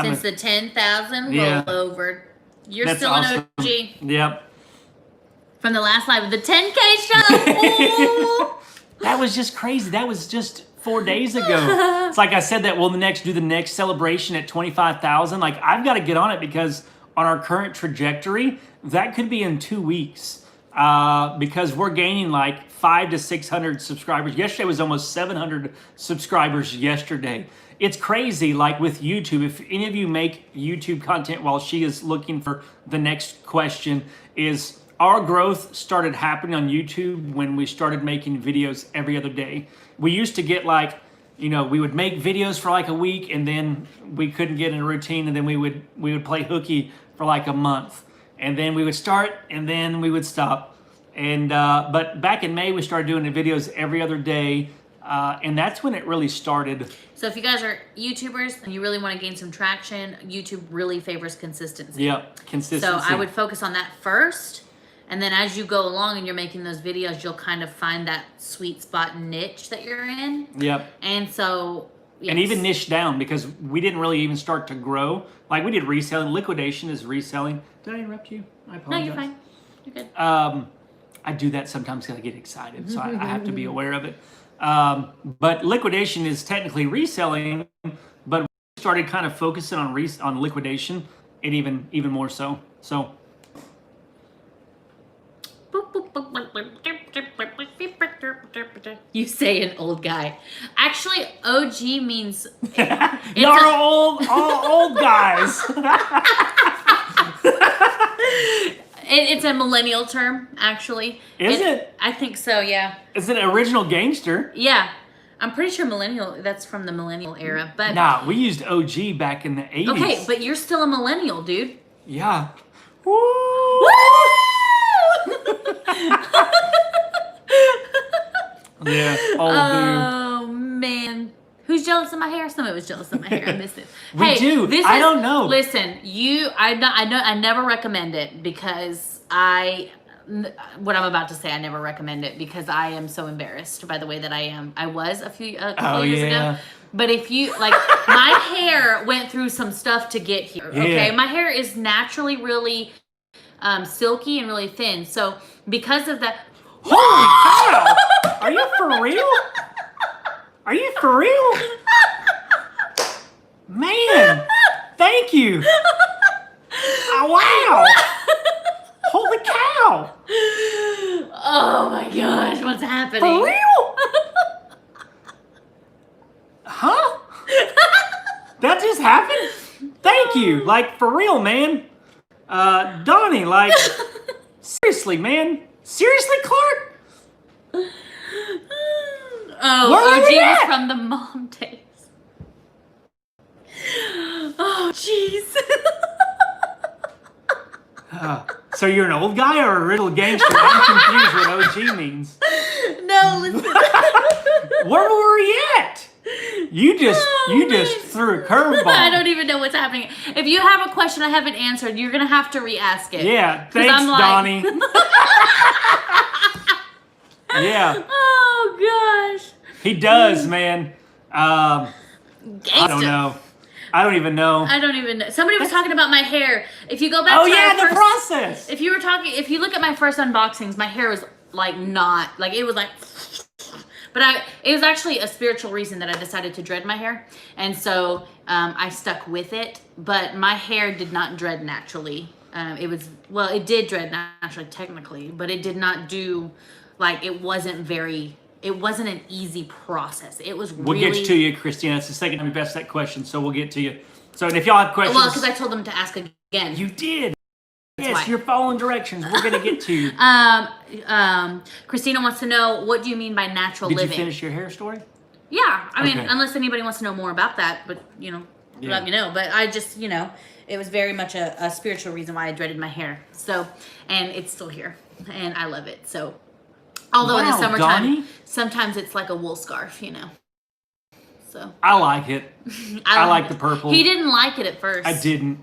Since the 10,000 rollover, you're that's still awesome. an OG. Yep. From the last live, the 10K show. That was just crazy. That was just 4 days ago. It's like I said that we'll do the next celebration at 25,000. Like, I've got to get on it because on our current trajectory, that could be in 2 weeks. Because we're gaining like 500 to 600 subscribers. Yesterday was almost 700 subscribers yesterday. It's crazy, like with YouTube. If any of you make YouTube content while she is looking for the next question, is our growth started happening on YouTube when we started making videos every other day. We used to get like, you know, we would make videos for like a week and then we couldn't get in a routine, and then we would play hooky for like a month. And then we would start and then we would stop. And but back in May, we started doing the videos every other day. And that's when it really started. So if you guys are YouTubers and you really want to gain some traction, YouTube really favors consistency. Yeah, consistency. So I would focus on that first. And then as you go along and you're making those videos, you'll kind of find that sweet spot niche that you're in. Yep. And so... Yes. And even niche down, because we didn't really even start to grow. Like, we did reselling. Liquidation is reselling. Did I interrupt you? I apologize. No, you're fine. You're good. I do that sometimes because I get excited, so I have to be aware of it. But liquidation is technically reselling, but we started kind of focusing on liquidation, and even more so. So. You say an old guy. Actually, OG means... You're all old guys. It's a millennial term, actually. Is it? I think so, yeah. It's an original gangster. Yeah. I'm pretty sure millennial, that's from the millennial era. But nah, we used OG back in the 80s. Okay, but you're still a millennial, dude. Yeah. Woo! Yeah, old oh, man. Who's jealous of my hair? Somebody was jealous of my hair. I missed it. We do. I don't know. Listen, I never recommend it because what I'm about to say, I never recommend it because I am so embarrassed by the way that I am. I was a couple years ago. But if you, like, my hair went through some stuff to get here, okay? My hair is naturally really silky and really thin. So because of that... Holy cow! Are you for real? Are you for real? Man, thank you. Oh, wow. Holy cow. Oh my gosh, what's happening? For real? Huh? That just happened? Thank you. Like, for real, man. Donnie, like, seriously, man. Seriously, Clark? Oh, OG was from the mom days. Oh, jeez. So you're an old guy or a riddle gangster? I'm confused what OG means. No, listen. Where were we at? You just man. threw a curveball. I don't even know what's happening. If you have a question I haven't answered, you're gonna have to re-ask it. Yeah, thanks, I'm like, Donnie. Yeah. Oh gosh. He does, man. I Gangsta. don't know. I don't even know. I don't even know. Somebody was talking about my hair. If you go back Oh to yeah, our the first, process. if you look at my first unboxings, my hair was like not like it was like. But it was actually a spiritual reason that I decided to dread my hair, and so I stuck with it. But my hair did not dread naturally. It did dread naturally technically, but it did not do like it wasn't an easy process. It was We'll really. get to you, Christina. It's the second time you've asked that question, so we'll get to you. So, and if y'all have questions, Well, because I told them to ask again. you did. Yes, why. you're following directions. We're gonna get to you. Christina wants to know, what do you mean by natural Did living? you finish your hair story? Yeah, I mean, Okay. unless anybody wants to know more about that, but let me know. But I just, it was very much a spiritual reason why I dreaded my hair. So, and it's still here, and I love it. So, although in the Wow, summertime, Donnie? sometimes it's like a wool scarf, So I like it. I like the purple. He didn't like it at first. I didn't.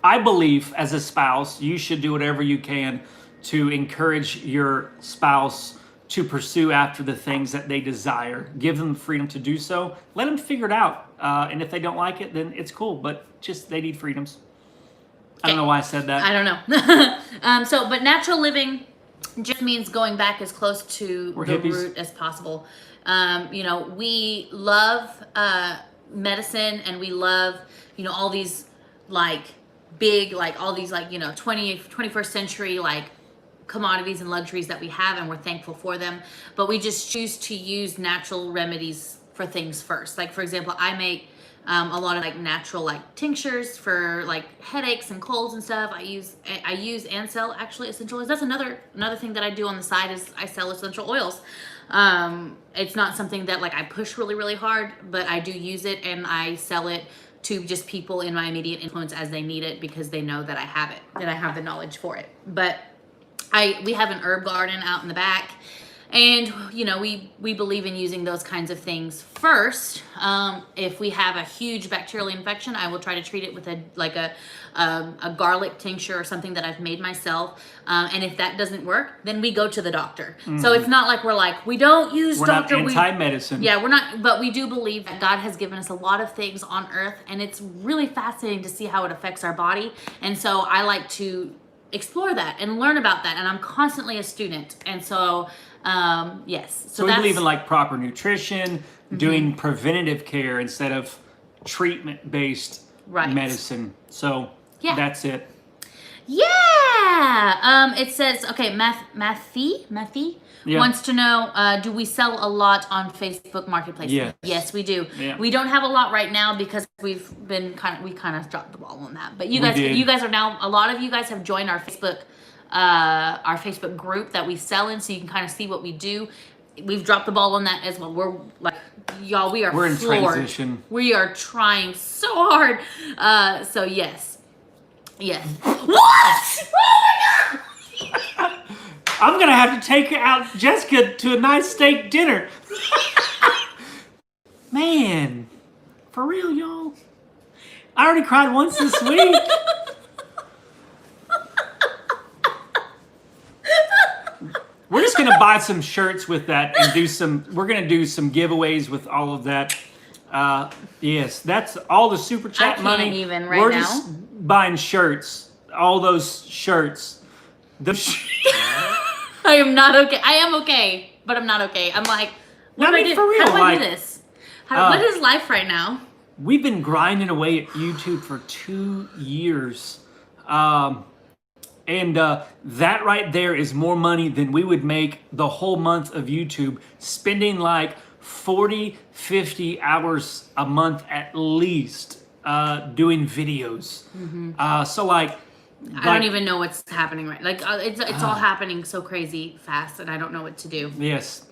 I believe as a spouse, you should do whatever you can to encourage your spouse to pursue after the things that they desire. Give them the freedom to do so. Let them figure it out. And if they don't like it, then it's cool. But just they need freedoms. I don't know why I said that. I don't know. But natural living just means going back as close to We're the hippies. root as possible. We love medicine, and we love, all these like big, like all these like, 21st century like commodities and luxuries that we have, and we're thankful for them. But we just choose to use natural remedies for things first. Like, for example, I make a lot of like natural like tinctures for like headaches and colds and stuff. I use and sell actually essential oils. That's another thing that I do on the side is I sell essential oils. It's not something that like I push really, really hard, but I do use it, and I sell it to just people in my immediate influence as they need it, because they know that I have it, that I have the knowledge for it. But we have an herb garden out in the back, and we believe in using those kinds of things first. If we have a huge bacterial infection, I will try to treat it with a garlic tincture or something that I've made myself. And if that doesn't work, then we go to the doctor. Mm-hmm. So it's not like we're like, we don't use We're doctor. not anti-medicine. Yeah, we're not, but we do believe that God has given us a lot of things on earth, and it's really fascinating to see how it affects our body. And so I like to explore that and learn about that, and I'm constantly a student. And so yes, so we believe in like proper nutrition, doing preventative care instead of treatment-based medicine. So that's it. Yeah. It says, okay, Matthew wants to know, do we sell a lot on Facebook Marketplace? Yes, we do. Yeah. We don't have a lot right now because we kind of dropped the ball on that. But you guys are now, a lot of you guys have joined our Facebook group that we sell in, so you can kind of see what we do. We've dropped the ball on that as well. We're like, y'all, we're in floored. transition. We are trying so hard. So yes. What? Oh my God! I'm going to have to take out Jessica to a nice steak dinner. Man, for real, y'all. I already cried once this week. We're just going to buy some shirts with that and we're going to do some giveaways with all of that. Yes, that's all the super chat money. I can't even right We're now. just buying shirts. All those shirts. I am not okay. I am okay, but I'm not okay. I'm like, what do I do? For real, how do I do this? What is life right now? We've been grinding away at YouTube for 2 years. And that right there is more money than we would make the whole month of YouTube, spending like 40, 50 hours a month at least doing videos. So like, I don't even know what's happening right. Like it's all happening so crazy fast, and I don't know what to do. Yes.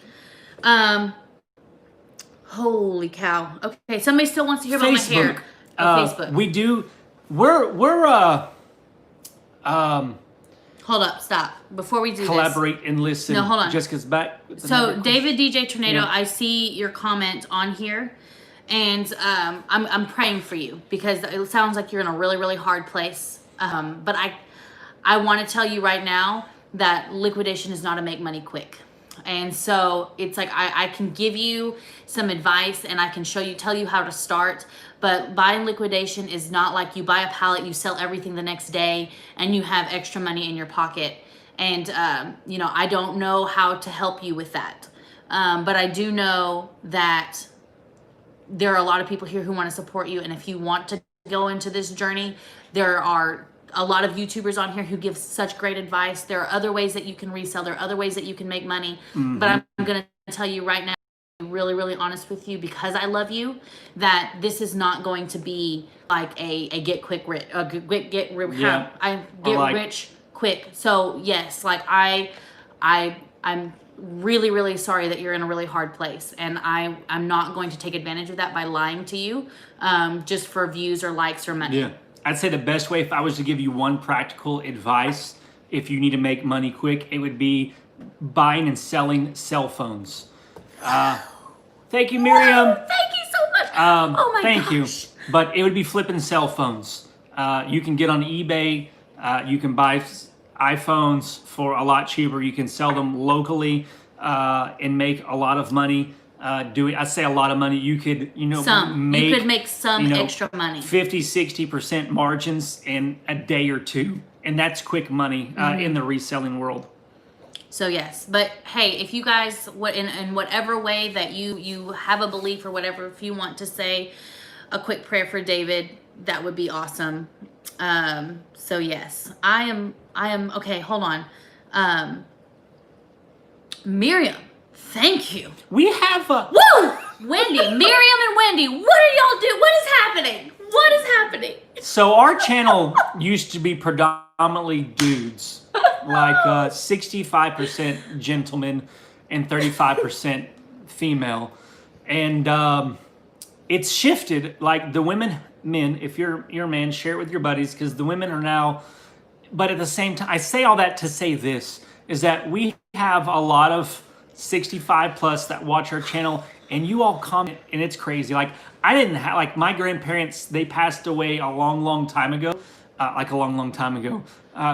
Holy cow. Okay, somebody still wants to hear about my hair. Facebook. We do. Hold up, stop. Before we do collaborate and listen. No, hold on. Jessica's back. So David DJ Tornado, Yeah. I see your comment on here, and I'm praying for you because it sounds like you're in a really, really hard place. But I want to tell you right now that liquidation is not a make money quick. And so it's like I can give you some advice and I can tell you how to start. But buying liquidation is not like you buy a pallet, you sell everything the next day, and you have extra money in your pocket. And you know, I don't know how to help you with that. But I do know that there are a lot of people here who want to support you. And if you want to go into this journey, there are a lot of YouTubers on here who give such great advice. There are other ways that you can resell. There are other ways that you can make money. But I'm going to tell you right now, really, really honest with you, because I love you, that this is not going to be like a get quick rich, get rich quick. So yes, like I'm really, really sorry that you're in a really hard place, and I'm not going to take advantage of that by lying to you, just for views or likes or money. Yeah, I'd say the best way, if I was to give you one practical advice, if you need to make money quick, it would be buying and selling cell phones. Thank you, Miriam. Thank you so much. Oh my thank gosh. you. But it would be flipping cell phones. You can get on eBay. You can buy iPhones for a lot cheaper. You can sell them locally and make a lot of money. I say a lot of money. You could, you could make some extra money. 50-60% margins in a day or two, and that's quick money in the reselling world. So yes, but hey, if you guys, in whatever way that you have a belief or whatever, if you want to say a quick prayer for David, that would be awesome. So yes, I am okay. Hold on, Miriam. Thank you. We have Woo! Wendy, Miriam and Wendy, what are y'all doing? What is happening? What is happening? So our channel used to be predominantly dudes, like 65% gentlemen and 35% female. And it's shifted, like the men, if you're a man, share it with your buddies, because the women are now, but at the same time, I say all that to say this, is that we have a lot of 65 plus that watch our channel, and you all comment, and it's crazy. Like I didn't have, like my grandparents, they passed away a long time ago,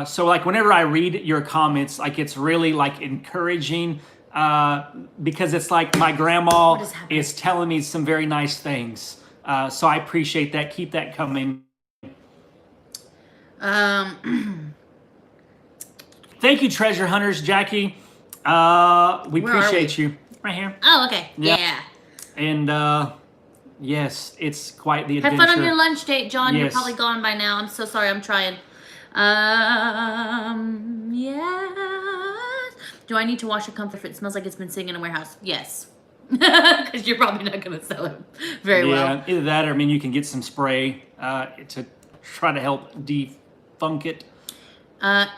so like whenever I read your comments, like it's really like encouraging, because it's like my grandma is telling me some very nice things. So I appreciate that. Keep that coming. Thank you, treasure hunters, Jackie. We appreciate you. Right here. Oh, okay. Yeah. And yes, it's quite the adventure. Have fun on your lunch date, John. Yes. You're probably gone by now. I'm so sorry. I'm trying. Yes. Do I need to wash a comfort if it smells like it's been sitting in a warehouse? Yes. Because you're probably not going to sell it very well. Yeah, either that or, I mean, you can get some spray to try to help defunk it.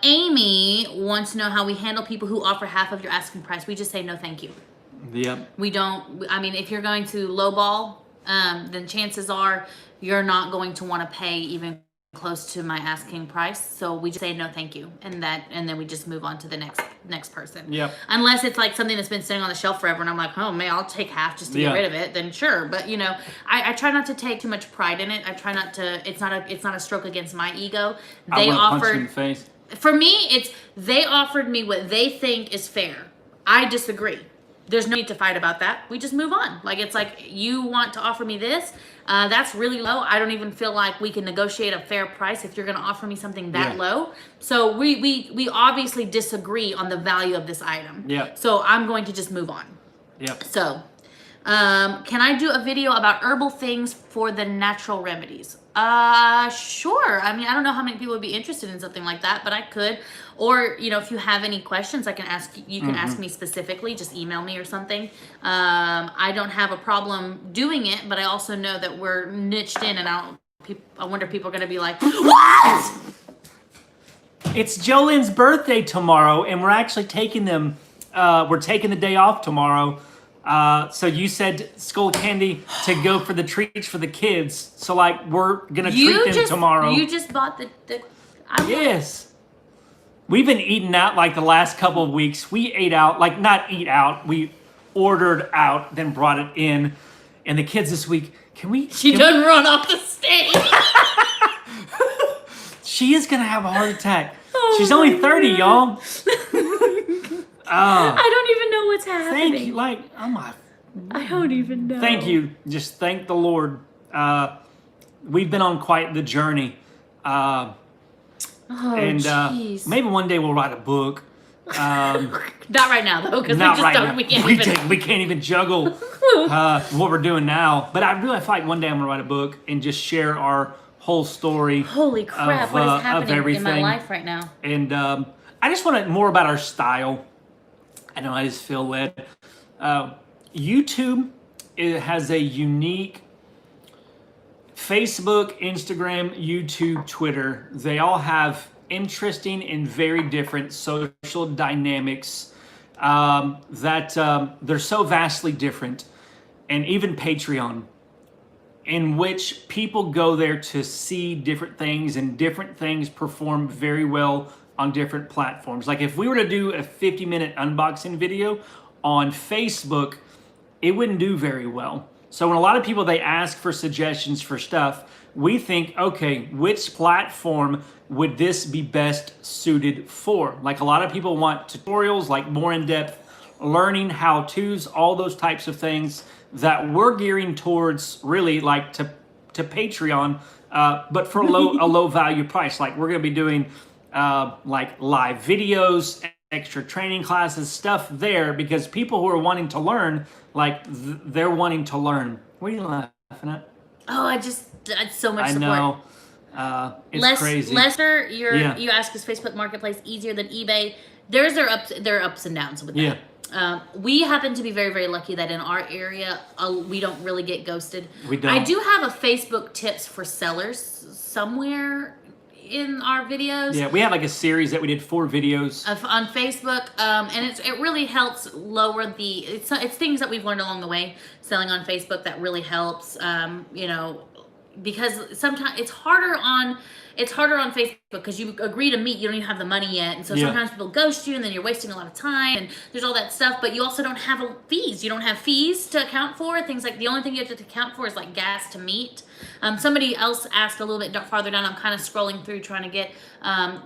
Amy wants to know how we handle people who offer half of your asking price. We just say no thank you. Yep. We don't, I mean, if you're going to lowball, then chances are you're not going to want to pay even close to my asking price. So we just say no thank you, and then we just move on to the next person. Yep. Unless it's like something that's been sitting on the shelf forever and I'm like, oh man, I'll take half just to get rid of it, then sure. But you know, I try not to take too much pride in it. I try not to, it's not a stroke against my ego. They offered, punch you in the face. For me, it's they offered me what they think is fair. I disagree. There's no need to fight about that. We just move on. Like, it's like, you want to offer me this, that's really low. I don't even feel like we can negotiate a fair price if you're going to offer me something that low. So we obviously disagree on the value of this item. Yeah. So I'm going to just move on. Yep. So, can I do a video about herbal things for the natural remedies? Sure. I mean, I don't know how many people would be interested in something like that, but I could. Or, you know, if you have any questions, I can ask, you can ask me specifically, just email me or something. I don't have a problem doing it, but I also know that we're niched in, and I wonder if people are going to be like, what? It's Jolene's birthday tomorrow, and we're actually taking them, we're taking the day off tomorrow. So you said Skull Candy to go for the treats for the kids. So like we're gonna treat them tomorrow. You just bought the yes. we've been eating out like the last couple of weeks. We ate out, like not eat out. We ordered out, then brought it in. And the kids this week, She done run off the stage. She is going to have a heart attack. Oh She's only 30, y'all. I don't even know what's happening. Thank you. Like, oh my. I don't even know. Thank you. Just thank the Lord. We've been on quite the journey. Jeez. Maybe one day we'll write a book. Not right now, though, because we Not just right don't. now. We can't even juggle what we're doing now. But I really feel like one day I'm gonna write a book and just share our whole story. Holy crap! What is happening in my life right now? And I just want to more about our style. I know I just feel led. YouTube, it has a unique Facebook, Instagram, YouTube, Twitter. They all have interesting and very different social dynamics that they're so vastly different. And even Patreon, in which people go there to see different things, and different things perform very well on different platforms. Like if we were to do a 50-minute unboxing video on Facebook, it wouldn't do very well. So when a lot of people, they ask for suggestions for stuff, we think, okay, which platform would this be best suited for? Like a lot of people want tutorials, like more in-depth learning, how-tos, all those types of things that we're gearing towards really like to Patreon, but for a low value price. Like we're gonna be doing like live videos, extra training classes, stuff there, because people who are wanting to learn, like they're wanting to learn. What are you laughing at? Oh, it's so much I support. know. It's crazy. Lester, you ask, is Facebook Marketplace easier than eBay? There are ups and downs with that. Yeah. We happen to be very, very lucky that in our area, we don't really get ghosted. We don't. I do have a Facebook tips for sellers somewhere in our videos. Yeah, we have like a series that we did 4 videos on Facebook, and it really helps lower the. It's things that we've learned along the way selling on Facebook that really helps. Because sometimes it's harder on Facebook because you agree to meet, you don't even have the money yet, and so sometimes people ghost you, and then you're wasting a lot of time, and there's all that stuff. But you also don't have fees. You don't have fees to account for. Things like the only thing you have to account for is like gas to meet. Somebody else asked a little bit farther down. I'm kind of scrolling through trying to get.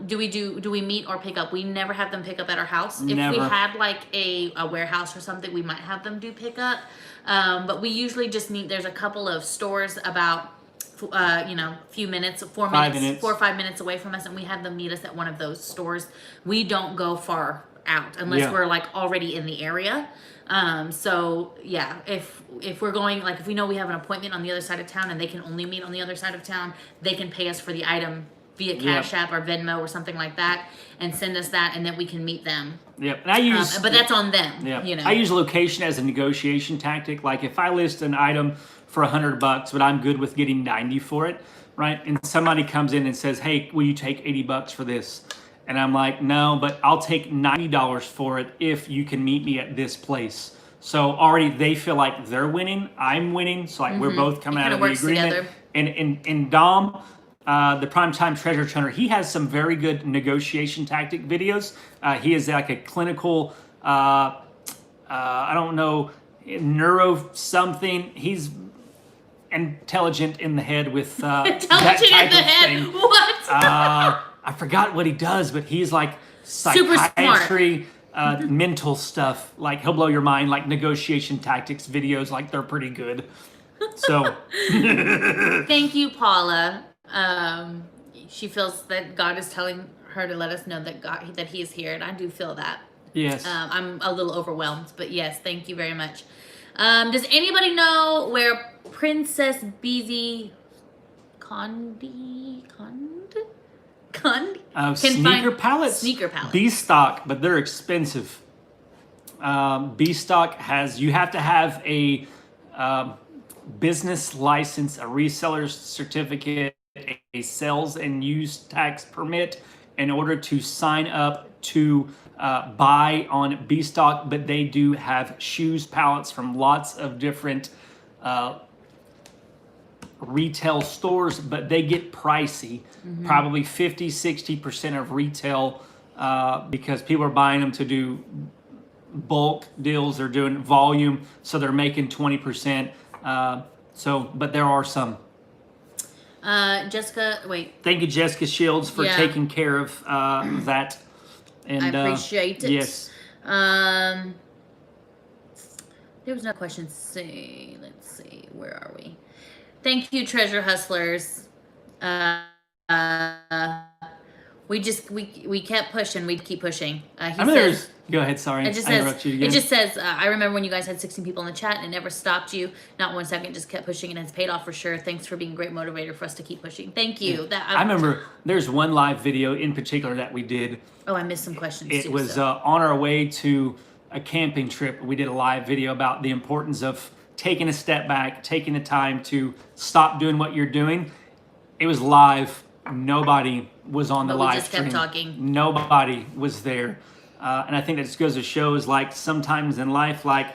Do we meet or pick up? We never have them pick up at our house. Never. If we had like a warehouse or something, we might have them do pickup. But we usually just meet. There's a couple of stores about. Few minutes, 4 minutes, 4 or 5 minutes away from us, and we have them meet us at one of those stores. We don't go far out unless we're like already in the area. So yeah, if we're going, like if we know we have an appointment on the other side of town and they can only meet on the other side of town, they can pay us for the item via Cash App or Venmo or something like that, and send us that, and then we can meet them. Yep, and I use, but that's on them. Yeah, You know, I use location as a negotiation tactic. Like if I list an item for $100, but I'm good with getting 90 for it, right? And somebody comes in and says, "Hey, will you take $80 for this?" And I'm like, "No, but I'll take $90 for it if you can meet me at this place." So already they feel like they're winning, I'm winning. So like we're both coming out of the agreement. Together. And Dom, the primetime treasure hunter, he has some very good negotiation tactic videos. He is like a clinical, I don't know, neuro something. He's intelligent in the head with that type of thing. What? I forgot what he does, but he's like psychiatry, mental stuff. Like he'll blow your mind. Like negotiation tactics videos, like they're pretty good. So thank you, Paula. She feels that God is telling her to let us know that He is here, and I do feel that. Yes. I'm a little overwhelmed, but yes, thank you very much. Does anybody know where Princess Beezy Condi sneaker pallets? Sneaker pallets. B-stock, but they're expensive. B-stock you have to have a business license, a reseller's certificate, a sales and use tax permit in order to sign up to buy on B-stock, but they do have shoes pallets from lots of different retail stores, but they get pricey. Probably 50-60% of retail because people are buying them to do bulk deals. They're doing volume, so they're making 20%. But there are some. Jessica, wait. Thank you, Jessica Shields, for taking care of that. And I appreciate it. Yes. There was no question. Let's see. Where are we? Thank you, Treasure Hustlers. We kept pushing. We'd keep pushing. Go ahead. Sorry, it just says. I remember when you guys had 16 people in the chat, and it never stopped you. Not 1 second. Just kept pushing, and it's paid off for sure. Thanks for being a great motivator for us to keep pushing. Thank you. Yeah. I remember there's one live video in particular that we did. Oh, I missed some questions. It was on our way to a camping trip. We did a live video about the importance of taking a step back, taking the time to stop doing what you're doing. It was live. Nobody was on the live stream. We just kept talking. Nobody was there. And I think that just goes to show is like sometimes in life, like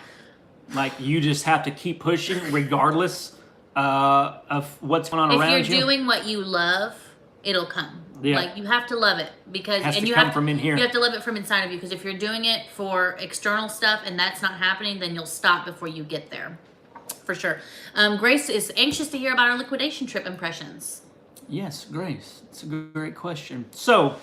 you just have to keep pushing regardless of what's going on around you. If you're doing what you love, it'll come. Yeah. Like you have to love it because it has to come from in here. You have to love it from inside of you because if you're doing it for external stuff and that's not happening, then you'll stop before you get there. For sure. Grace is anxious to hear about our liquidation trip impressions. Yes, Grace. It's a great question. So,